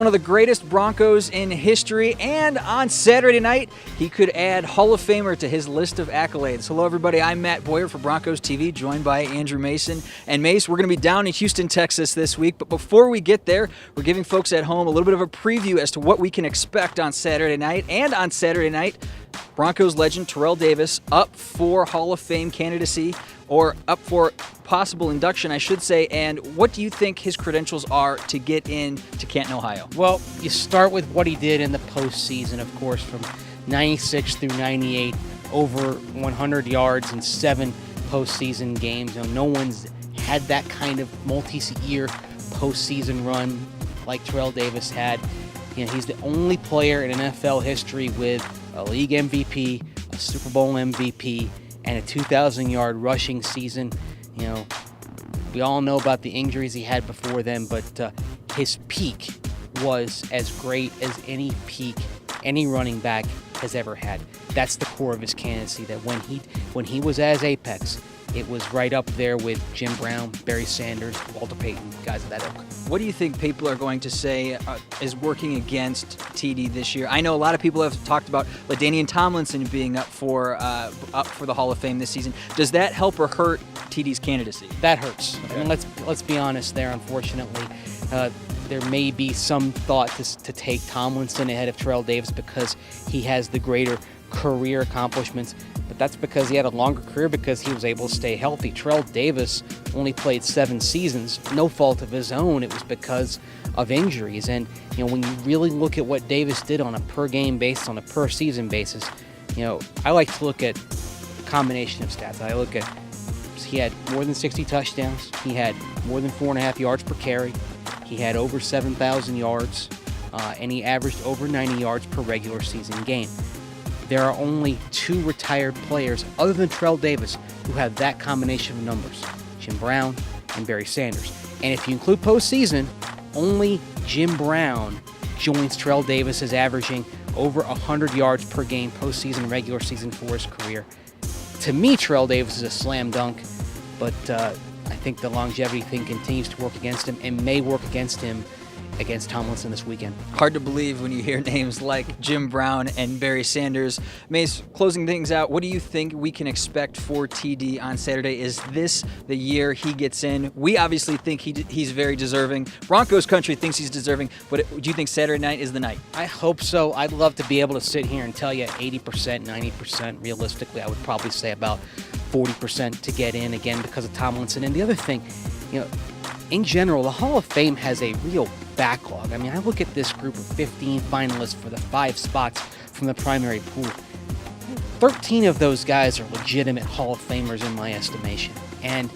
One of the greatest Broncos in history, and on Saturday night, he could add Hall of Famer to his list of accolades. Hello, everybody. I'm Matt Boyer for Broncos TV, joined by Andrew Mason. And Mace, we're going to be down in Houston, Texas this week, but before we get there, we're giving folks at home a little bit of a preview as to what we can expect on Saturday night. And on Saturday night, Broncos legend Terrell Davis up for Hall of Fame candidacy, or up for possible induction, I should say. And what do you think his credentials are to get in to Canton, Ohio? Well, you start with what he did in the postseason, of course, from 96 through 98, over 100 yards in 7 postseason games. No one's had that kind of multi-year postseason run like Terrell Davis had. He's the only player in NFL history with a league MVP, a Super Bowl MVP, and a 2,000-yard rushing season. We all know about the injuries he had before then, but his peak was as great as any peak any running back has ever had. That's the core of his candidacy, that when he was at his apex, it was right up there with Jim Brown, Barry Sanders, Walter Payton, guys of that ilk. What do you think people are going to say is working against TD this year? I know a lot of people have talked about LaDainian Tomlinson being up for the Hall of Fame this season. Does that help or hurt TD's candidacy? That hurts. Okay. I mean, let's be honest there. Unfortunately, there may be some thought to take Tomlinson ahead of Terrell Davis because he has the greater career accomplishments. But that's because he had a longer career because he was able to stay healthy. Terrell Davis only played 7 seasons, no fault of his own. It was because of injuries. And when you really look at what Davis did on a per game basis, on a per season basis, I like to look at a combination of stats. I look at he had more than 60 touchdowns. He had more than 4.5 yards per carry. He had over 7,000 yards, and he averaged over 90 yards per regular season game. There are only 2 retired players other than Terrell Davis who have that combination of numbers, Jim Brown and Barry Sanders. And if you include postseason, only Jim Brown joins Terrell Davis as averaging over 100 yards per game postseason, regular season for his career. To me, Terrell Davis is a slam dunk, but I think the longevity thing continues to work against him and may work against him against Tomlinson this weekend. Hard to believe when you hear names like Jim Brown and Barry Sanders. Mace, closing things out, what do you think we can expect for TD on Saturday? Is this the year he gets in? We obviously think he's very deserving. Broncos country thinks he's deserving, but do you think Saturday night is the night? I hope so. I'd love to be able to sit here and tell you 80%, 90%. Realistically, I would probably say about 40% to get in, again, because of Tomlinson. And the other thing, in general, the Hall of Fame has a real backlog. I mean, I look at this group of 15 finalists for the 5 spots from the primary pool. 13 of those guys are legitimate Hall of Famers in my estimation. And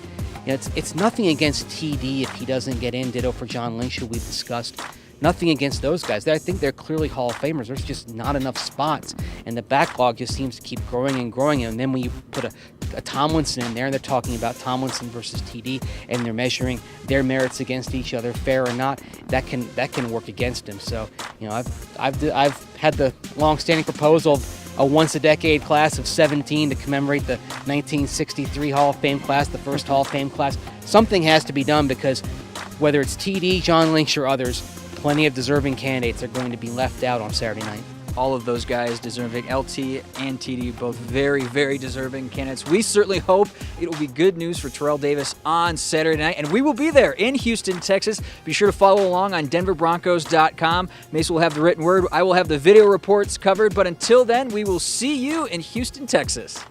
it's nothing against TD if he doesn't get in. Ditto for John Lynch, who we've discussed. Nothing against those guys. I think they're clearly Hall of Famers. There's just not enough spots, and the backlog just seems to keep growing and growing. And then when you put a Tomlinson in there, and they're talking about Tomlinson versus TD, and they're measuring their merits against each other, fair or not, that can work against him. So, I've had the long-standing proposal of a once-a-decade class of 17 to commemorate the 1963 Hall of Fame class, the first Hall of Fame class. Something has to be done because whether it's TD, John Lynch, or others, plenty of deserving candidates are going to be left out on Saturday night. All of those guys deserving. LT and TD, both very, very deserving candidates. We certainly hope it will be good news for Terrell Davis on Saturday night, and we will be there in Houston, Texas. Be sure to follow along on denverbroncos.com. Mace will have the written word. I will have the video reports covered, but until then, we will see you in Houston, Texas.